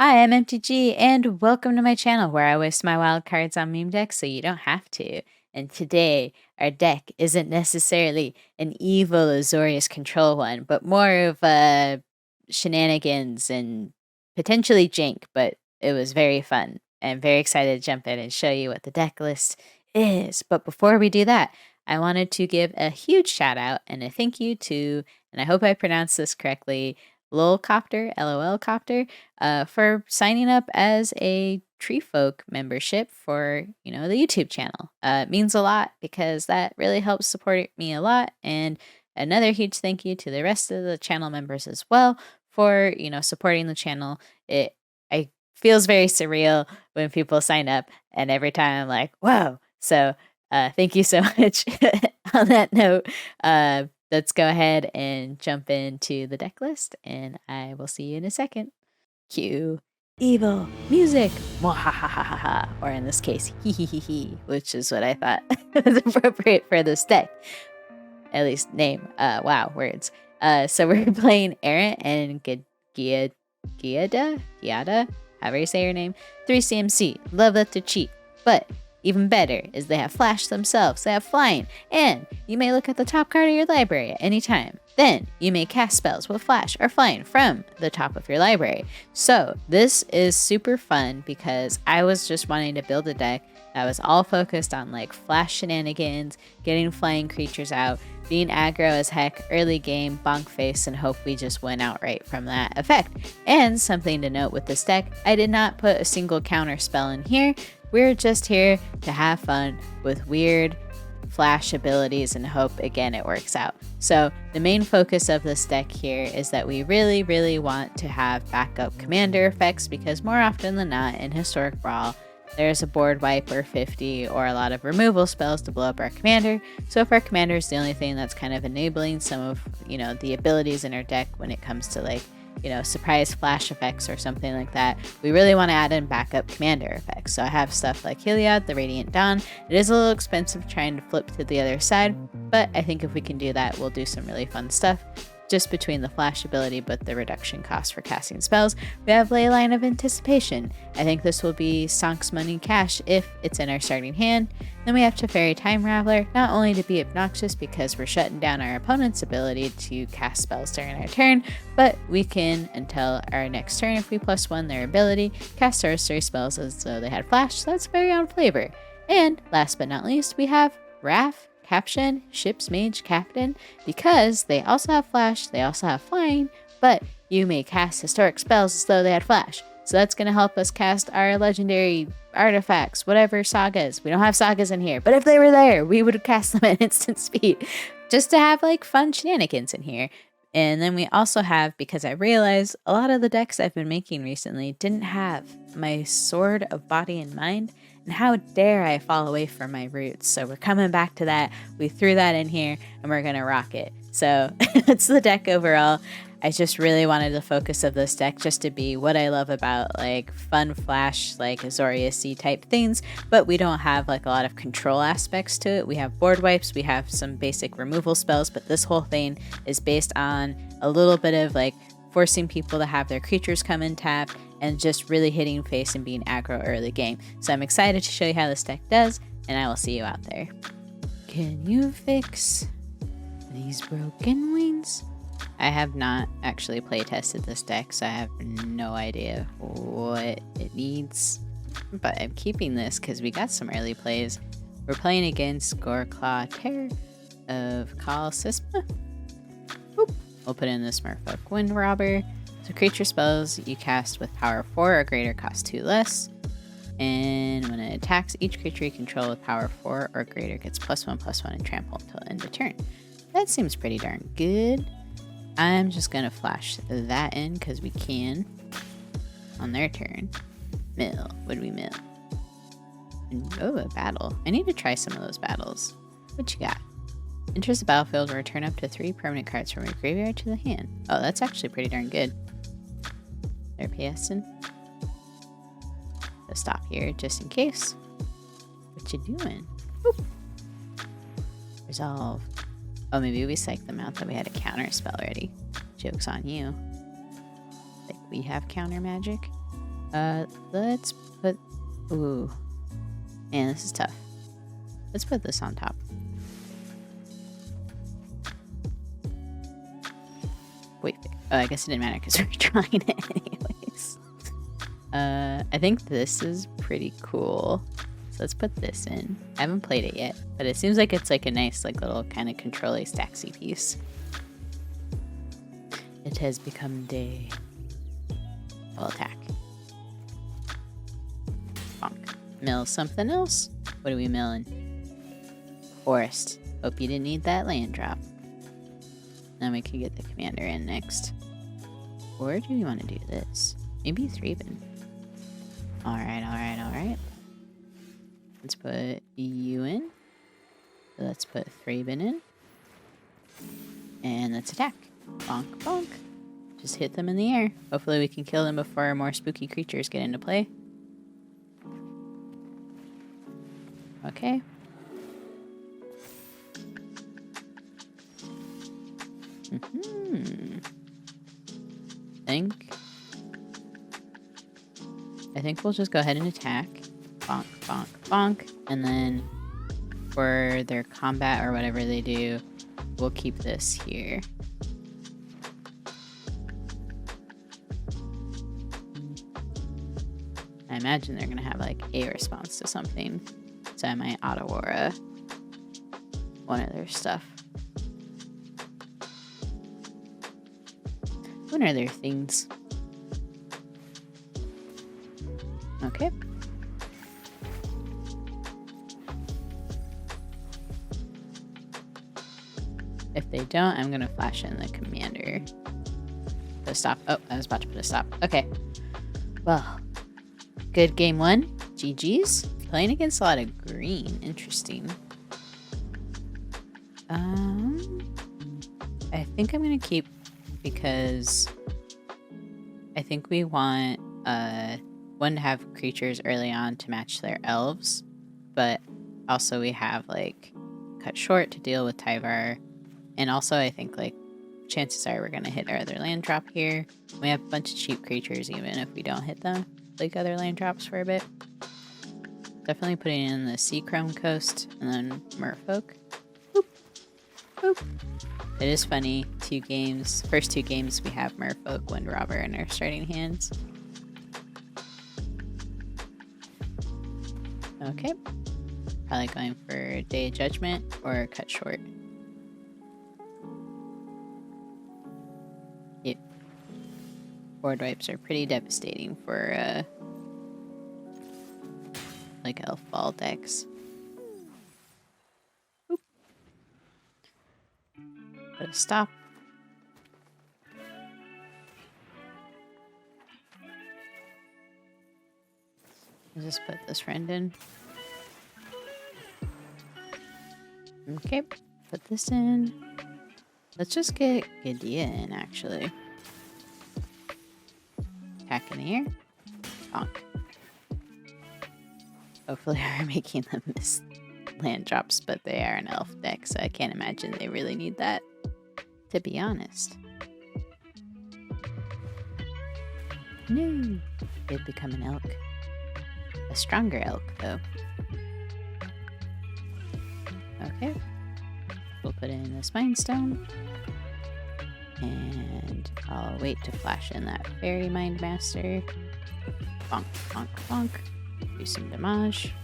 Hi, I'm MTG, and welcome to my channel where I waste my wild cards on meme decks so you don't have to. And today, our deck isn't necessarily an evil Azorius control one, but more of a shenanigans and potentially jank, but it was very fun. I'm very excited to jump in and show you what the deck list is. But before we do that, I wanted to give a huge shout out and a thank you to, and I hope I pronounced this correctly, Lolcopter, LOL Copter, for signing up as a Tree Folk membership for, the YouTube channel. It means a lot because that really helps support me a lot. And another huge thank you to the rest of the channel members as well for, supporting the channel. I feels very surreal when people sign up, and every time I'm like, whoa. So thank you so much. On that note, let's go ahead and jump into the deck list, and I will see you in a second. Cue evil music, mwahahaha, or in this case, hee hee hee hee, which is what I thought was appropriate for this deck. At least name. Wow, words. So we're playing Errant and Giada, however you say your name. 3 CMC. Love that to cheat, but even better is they have flash themselves, they have flying, and you may look at the top card of your library at any time. Then you may cast spells with flash or flying from the top of your library. So this is super fun because I was just wanting to build a deck that was all focused on like flash shenanigans, getting flying creatures out, being aggro as heck, early game, bonk face, and hope we just win outright from that effect. And something to note with this deck, I did not put a single counter spell in here. We're just here to have fun with weird flash abilities and hope, again, it works out. So the main focus of this deck here is that we really, really want to have backup commander effects because more often than not in Historic Brawl, there's a board wipe or 50 or a lot of removal spells to blow up our commander. So if our commander is the only thing that's kind of enabling some of, the abilities in our deck when it comes to like, surprise flash effects or something like that, we really want to add in backup commander effects. So I have stuff like Heliod, the Radiant Dawn. It is a little expensive trying to flip to the other side, but I think if we can do that, we'll do some really fun stuff. Just between the flash ability but the reduction cost for casting spells, we have Leyline of Anticipation. I think this will be Sonk's Money Cash if it's in our starting hand. Then we have Teferi Time Raveler, not only to be obnoxious because we're shutting down our opponent's ability to cast spells during our turn, but we can, until our next turn, if we +1 their ability, cast sorcery spells as though they had flash, so that's very on flavor. And last but not least, we have Wrath, Caption, Ship's Mage Captain, because they also have flash, they also have flying, but you may cast historic spells as though they had flash. So that's going to help us cast our legendary artifacts, whatever sagas. We don't have sagas in here, but if they were there, we would cast them at instant speed just to have like fun shenanigans in here. And then we also have, because I realized a lot of the decks I've been making recently didn't have my Sword of Body and Mind, and how dare I fall away from my roots. So we're coming back to that. We threw that in here and we're gonna rock it. So that's the deck overall. I just really wanted the focus of this deck just to be what I love about like fun flash, like Azorius-y type things, but we don't have like a lot of control aspects to it. We have board wipes, we have some basic removal spells, but this whole thing is based on a little bit of like forcing people to have their creatures come in tapped and just really hitting face and being aggro early game. So I'm excited to show you how this deck does, and I will see you out there. Can you fix these broken wings? I have not actually play tested this deck, so I have no idea what it needs, but I'm keeping this because we got some early plays. We're playing against Goreclaw, Terror of Call Sisma. Oop. We'll put in this Merfolk Wind Robber. So creature spells you cast with power 4 or greater cost 2 less. And when it attacks, each creature you control with power 4 or greater gets +1/+1 and trample until end of turn. That seems pretty darn good. I'm just going to flash that in because we can on their turn. Mill. What do we mill? And, oh, a battle. I need to try some of those battles. What you got? Enters the battlefield, return up to 3 permanent cards from your graveyard to the hand. Oh, that's actually pretty darn good. They're PSing. Let's stop here just in case. What you doing? Boop. Resolve. Oh, maybe we psyched them out that we had a counter spell ready. Joke's on you. Like we have counter magic. Let's put... Ooh. Man, this is tough. Let's put this on top. Wait, oh, I guess it didn't matter because we're trying it anyways. I think this is pretty cool. So let's put this in. I haven't played it yet, but it seems like it's like a nice like little kind of control-y stacksy piece. It has become day. I'll attack. Bonk. Mill something else? What are we milling? Forest. Hope you didn't need that land drop. Then we can get the commander in next. Or do we want to do this? Maybe 3-bin. Alright, alright, alright. Let's put you in. Let's put 3-bin in. And let's attack. Bonk, bonk. Just hit them in the air. Hopefully we can kill them before more spooky creatures get into play. Okay. I think we'll just go ahead and attack. Bonk, bonk, bonk. And then for their combat or whatever they do, we'll keep this here. I imagine they're gonna have like a response to something. So I might auto-aura one of their stuff. One of their things. Okay. If they don't, I'm gonna flash in the commander. Put a stop. Oh, I was about to put a stop. Okay. Well, good game one. GG's. Playing against a lot of green. Interesting. I think I'm gonna keep because I think we want one to have creatures early on to match their elves, but also we have like cut short to deal with Tyvar, and also I think like chances are we're gonna hit our other land drop here. We have a bunch of cheap creatures even if we don't hit them like other land drops for a bit. Definitely putting in the Sea Chrome Coast and then Merfolk. Boop. Boop. It is funny, first two games we have Merfolk, Wind Robber in our starting hands. Okay. Probably going for Day of Judgment or cut short. Yep. Board wipes are pretty devastating for like elf ball decks. Oop. Put a stop. I'll just put this friend in. Okay, put this in. Let's just get Giada in, actually. Attack in the air. Bonk. Hopefully we're making them miss land drops, but they are an elf deck, so I can't imagine they really need that, to be honest. No! They've become an elk. A stronger elk, though. Okay. We'll put in the Spine Stone. And I'll wait to flash in that Fairy Mind Master. Bonk, bonk, bonk. Do some damage.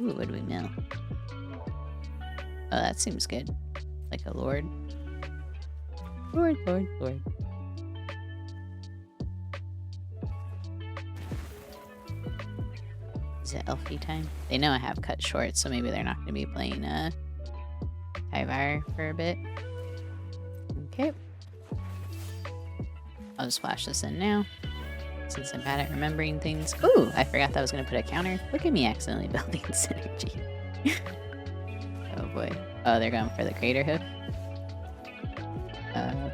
Ooh, what do we mill? Oh, that seems good. Like a lord. Lord, lord, lord. Is it elfie time? They know I have cut short, so maybe they're not going to be playing Tyvar for a bit. Okay. I'll just flash this in now, since I'm bad at remembering things. Ooh, I forgot that I was going to put a counter. Look at me accidentally building synergy. Oh boy. Oh, they're going for the Crater Hoof.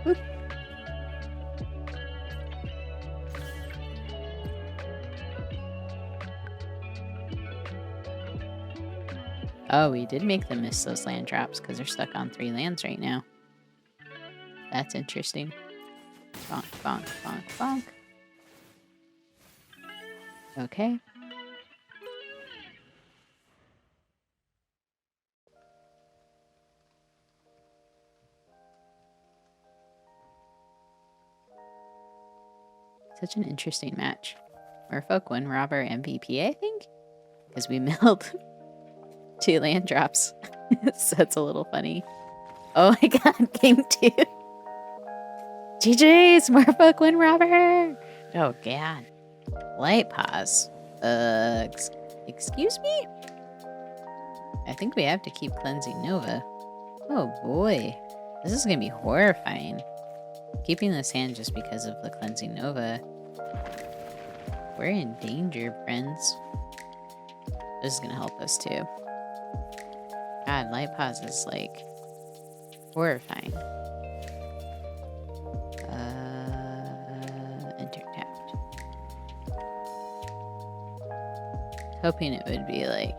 Whoop. Oh, we did make them miss those land drops because they're stuck on 3 lands right now. That's interesting. Bonk, bonk, bonk, bonk. Okay. Such an interesting match. Merfolk win robber MVP, I think? Because we milled 2 land drops. So it's a little funny. Oh my god, game 2. GG's, Merfolk win robber! Oh god. Light-Paws. Excuse me? I think we have to keep cleansing Nova. Oh boy. This is gonna be horrifying. Keeping this hand just because of the cleansing Nova. We're in danger, friends. This is gonna help us too. God, Light-Paws is like horrifying. Enter tapped. Hoping it would be like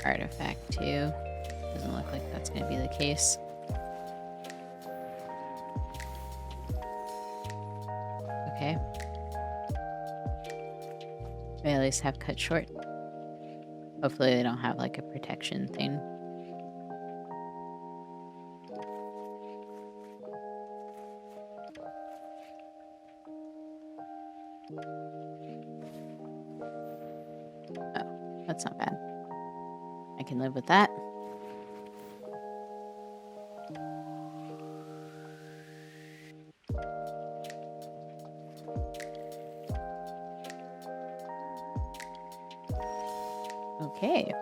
artifact too. Doesn't look like that's gonna be the case. Okay. They at least have cut short. Hopefully they don't have like a protection thing. Oh, that's not bad. I can live with that. Okay.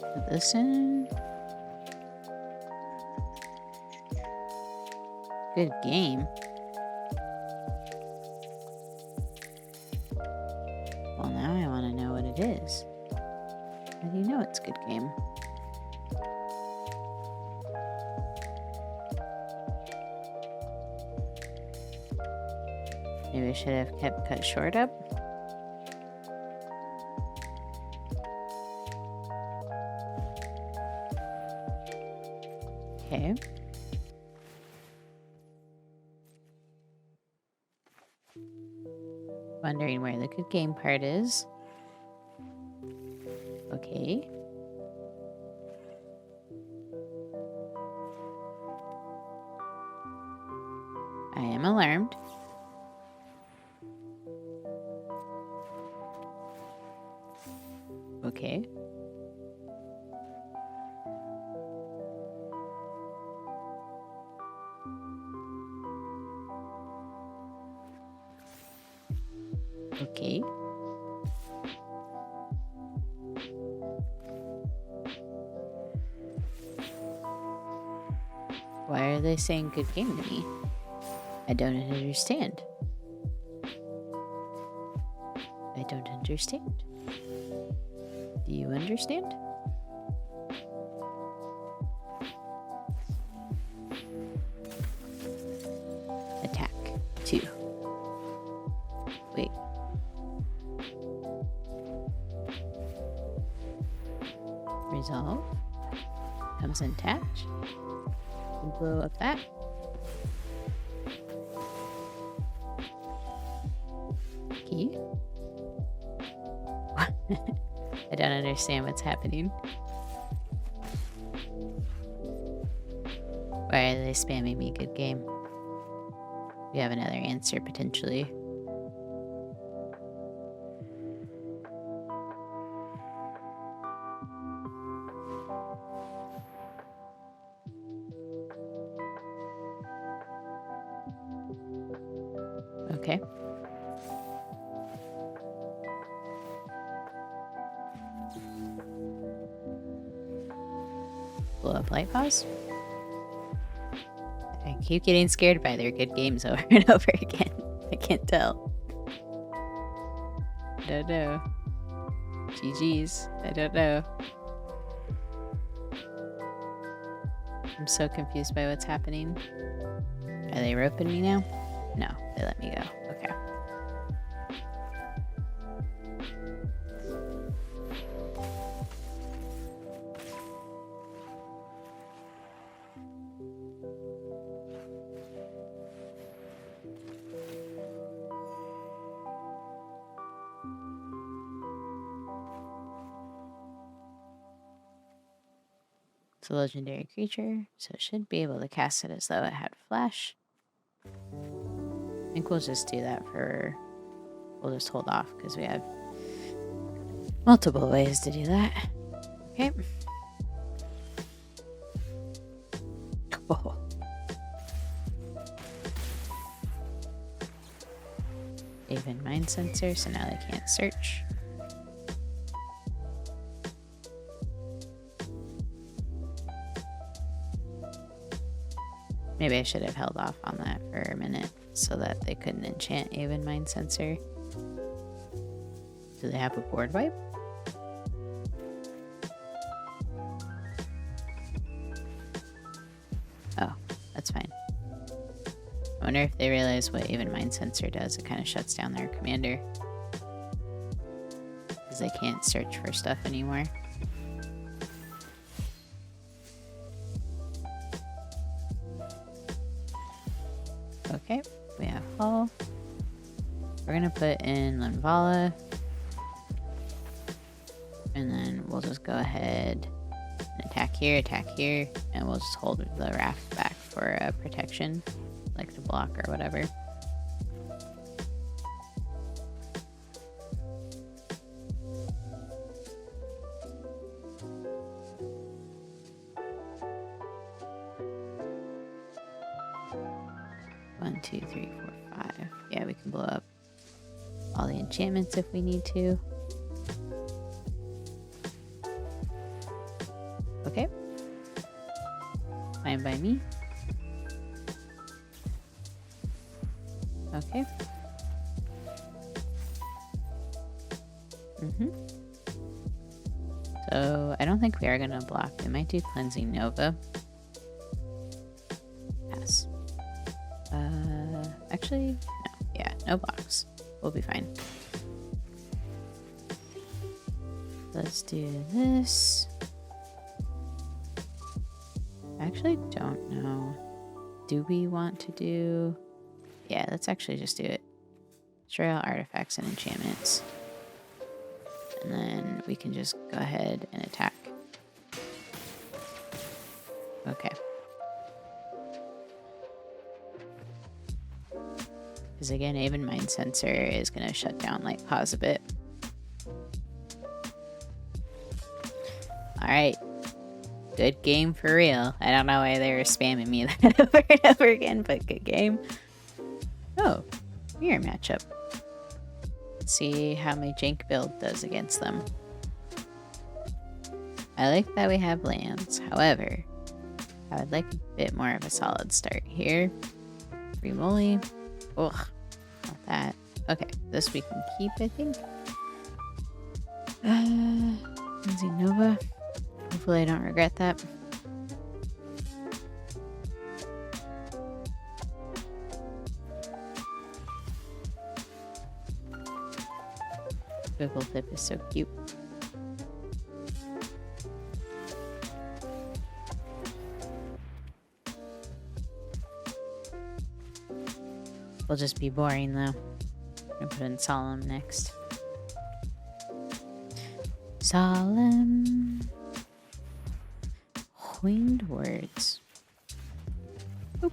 Put this in. Good game. Well, now I want to know what it is. How do you know it's a good game? Maybe I should have kept cut short up. Okay. Wondering where the good game part is. Okay. I am alarmed. Okay. Okay. Why are they saying good game to me? I don't understand. I don't understand. Do you understand? Attack. 2. Wait. Resolve. Comes in tapped. And blow up that. Key. I don't understand what's happening. Why are they spamming me good game? We have another answer potentially. Okay. Blow up Light-Paws. I keep getting scared by their good games over and over again. I can't tell. I don't know. GG's. I don't know. I'm so confused by what's happening. Are they roping me now? No, they let me go. Okay. It's a legendary creature, so it should be able to cast it as though it had flash. I think we'll just do that for... We'll just hold off because we have multiple ways to do that. Okay. Oh. Even mind sensor, so now they can't search. Maybe I should have held off on that for a minute so that they couldn't enchant Aven Mind Sensor. Do they have a board wipe? Oh, that's fine. I wonder if they realize what Aven Mind Sensor does. It kind of shuts down their commander. Because they can't search for stuff anymore. Okay, we have Hull. We're gonna put in Linvala. And then we'll just go ahead and attack here, and we'll just hold the raft back for a protection, like the block or whatever. One, two, three, four, five. Yeah, we can blow up all the enchantments if we need to. Okay. Fine by me. Okay. So, I don't think we are going to block. We might do Cleansing Nova. Pass. Actually, no. Yeah, no blocks. We'll be fine. Let's do this. I actually don't know. Do we want to do... Yeah, let's actually just do it. Destroy all artifacts and enchantments. And then we can just go ahead and attack. Okay. Because again, Aven Mind Sensor is going to shut down Light-Paws a bit. Alright. Good game for real. I don't know why they were spamming me that over and over again, but good game. Oh, mirror matchup. Let's see how my jank build does against them. I like that we have lands. However, I would like a bit more of a solid start here. Free Moly. Ugh, not that. Okay, this we can keep, I think. Cleansing Nova. Hopefully I don't regret that. Google Tip is so cute. We'll just be boring though. I'm gonna put in Solemn next. Solemn. Winged words. Oop.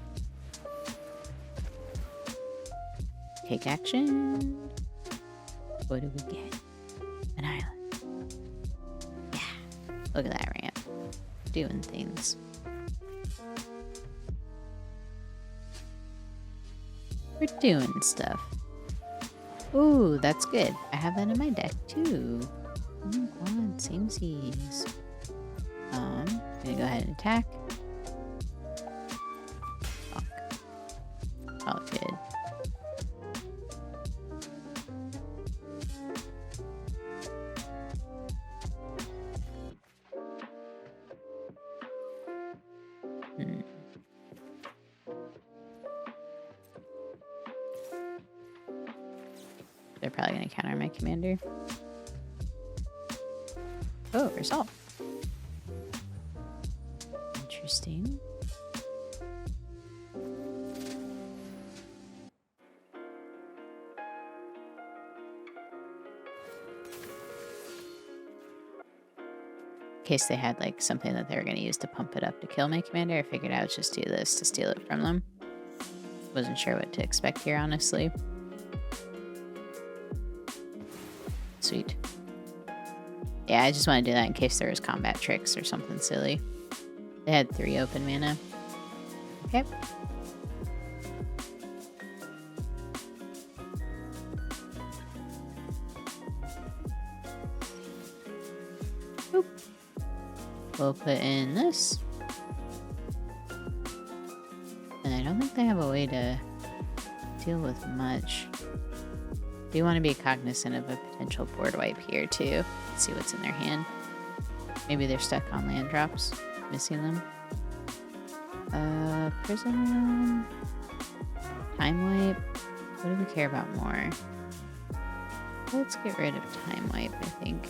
Take action. What do we get? An island. Yeah. Look at that ramp. Doing things. We're doing stuff. Ooh, that's good. I have that in my deck too. Oh my god, samesies. I'm gonna go ahead and attack. Fuck. All good. They're probably gonna counter my commander. Oh, resolve. Interesting. case they had like something that they were going to use to pump it up to kill my commander, I figured I would just do this to steal it from them. Wasn't sure what to expect here, honestly. Sweet. Yeah, I just want to do that in case there was combat tricks or something silly. They had 3 open mana. Okay. Boop. We'll put in this. And I don't think they have a way to deal with much. Do want to be cognizant of a potential board wipe here too. Let's see what's in their hand. Maybe they're stuck on land drops, missing them. Prison, time wipe. What do we care about more? Let's get rid of time wipe, I think.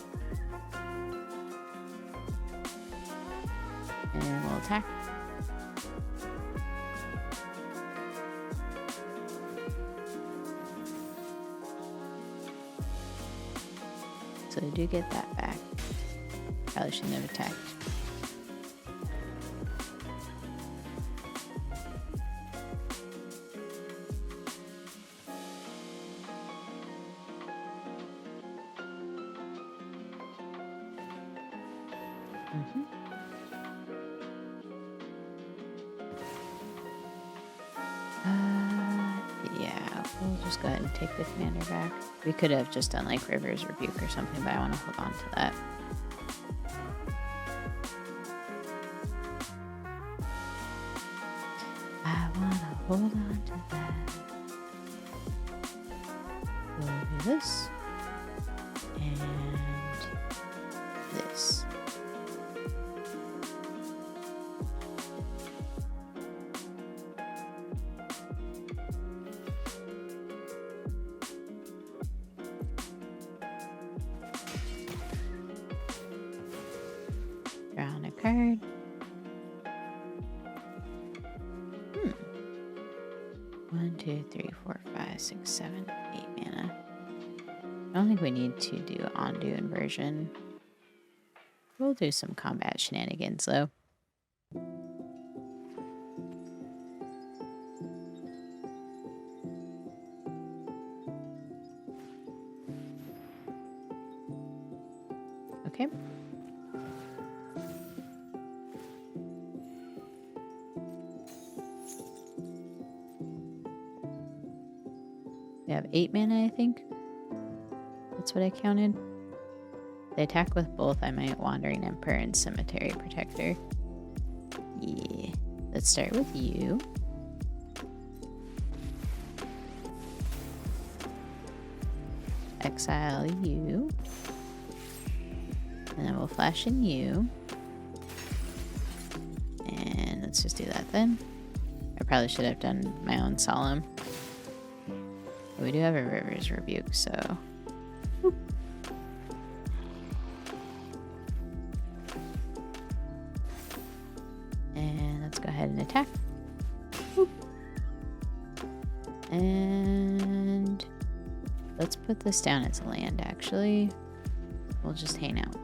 And we'll attack. So they do get that back. Probably shouldn't have attacked. Yeah, we'll just go ahead and take the commander back. We could have just done like River's Rebuke or something, but I want to hold on to that. I want to hold on to that. We'll do this. And this. Draw on a card. 1, 2, 3, 4, 5, 6, 7, 8 mana. I don't think we need to do undo inversion. We'll do some combat shenanigans though. Okay. They have 8 mana, I think. That's what I counted. They attack with both. I might Wandering Emperor and Cemetery Protector. Yeah. Let's start with you. Exile you. And then we'll flash in you. And let's just do that then. I probably should have done my own Solemn. But we do have a River's Rebuke, so... Boop. And let's go ahead and attack. Boop. And... let's put this down as a land, actually. We'll just hang out.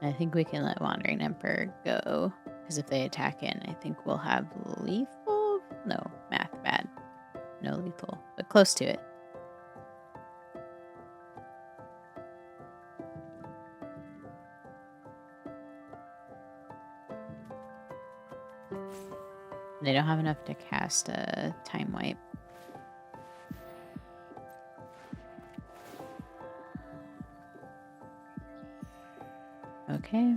I think we can let Wandering Emperor go, because if they attack in, I think we'll have lethal? No, math bad. No lethal, but close to it. They don't have enough to cast a time wipe. Okay.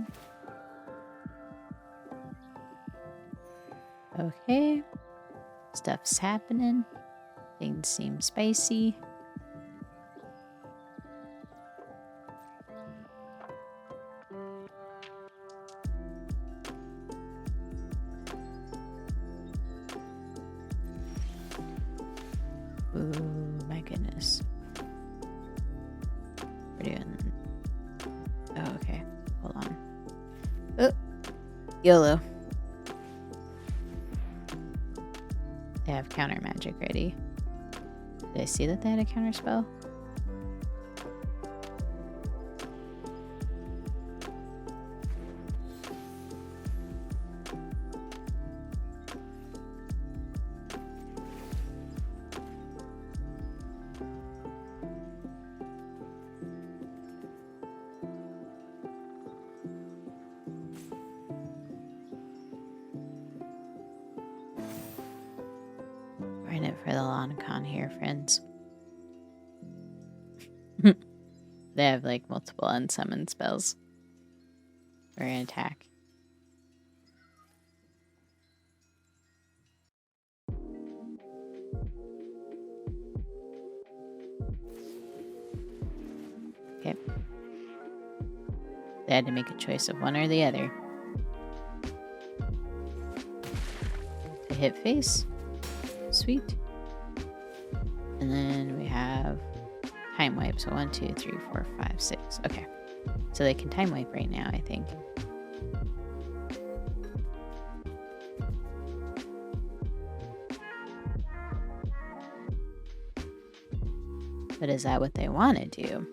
Okay. Stuff's happening. Things seem spicy. Ooh, my goodness. We're doing... oh, okay. Hold on. Oh, YOLO. magic ready. Did I see that they had a counter spell? We're in it for the long con here, friends. They have like multiple unsummoned spells. We're gonna attack. Okay. They had to make a choice of one or the other. To hit face. Sweet. And then we have time wipe. So 1, 2, 3, 4, 5, 6. Okay. So they can time wipe right now, I think. But is that what they want to do?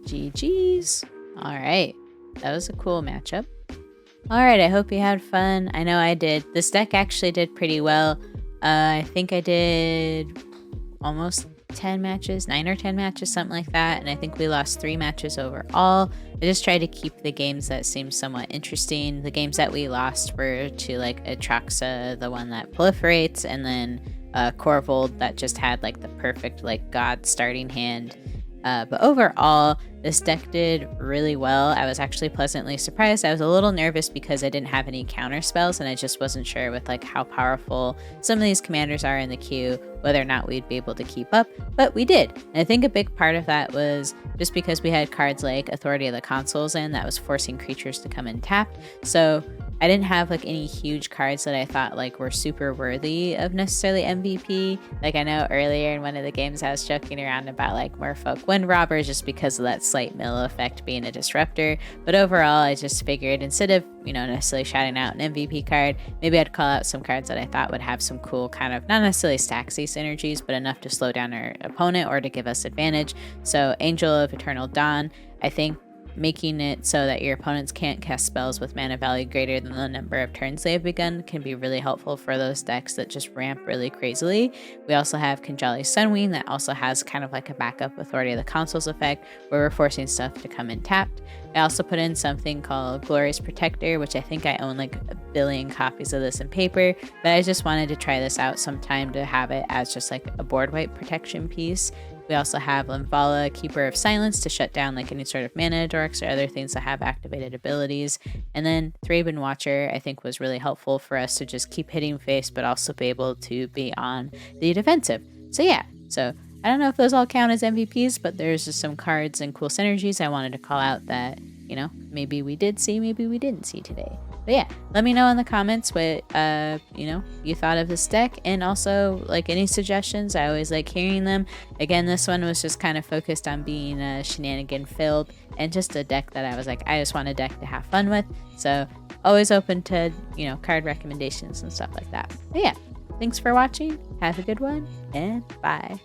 GG's. All right. That was a cool matchup. All right. I hope you had fun. I know I did. This deck actually did pretty well. I think I did almost 10 matches, 9 or 10 matches, something like that. And I think we lost 3 matches overall. I just tried to keep the games that seemed somewhat interesting. The games that we lost were to like Atraxa, the one that proliferates, and then Corvold that just had like the perfect like god starting hand. But overall, this deck did really well. I was actually pleasantly surprised. I was a little nervous because I didn't have any counter spells, and I just wasn't sure with like how powerful some of these commanders are in the queue, whether or not we'd be able to keep up, but we did. And I think a big part of that was just because we had cards like Authority of the Consuls in that was forcing creatures to come in tapped. So I didn't have like any huge cards that I thought like were super worthy of necessarily MVP. Like I know earlier in one of the games I was joking around about like Merfolk Wind Robbers just because of that slight mill effect being a disruptor. But overall, I just figured instead of, you know, necessarily shouting out an MVP card, maybe I'd call out some cards that I thought would have some cool kind of, not necessarily Staxy synergies, but enough to slow down our opponent or to give us advantage. So Angel of Eternal Dawn, I think making it so that your opponents can't cast spells with mana value greater than the number of turns they have begun can be really helpful for those decks that just ramp really crazily. We also have Kinjali Sunwing that also has kind of like a backup Authority of the Consuls effect where we're forcing stuff to come in tapped. I also put in something called Glorious Protector, which I think I own like 1 billion copies of this in paper, but I just wanted to try this out sometime to have it as just like a board wipe protection piece. We also have Limvala, Keeper of Silence, to shut down like any sort of mana dorks or other things that have activated abilities. And then Thraben Watcher, I think, was really helpful for us to just keep hitting face, but also be able to be on the defensive. So yeah, so I don't know if those all count as MVPs, but there's just some cards and cool synergies I wanted to call out that, you know, maybe we did see, maybe we didn't see today. But yeah, let me know in the comments what, you know, you thought of this deck, and also like any suggestions. I always like hearing them. Again, this one was just kind of focused on being shenanigan filled and just a deck that I was like, I just want a deck to have fun with. So always open to, you know, card recommendations and stuff like that. But yeah, thanks for watching. Have a good one, and bye.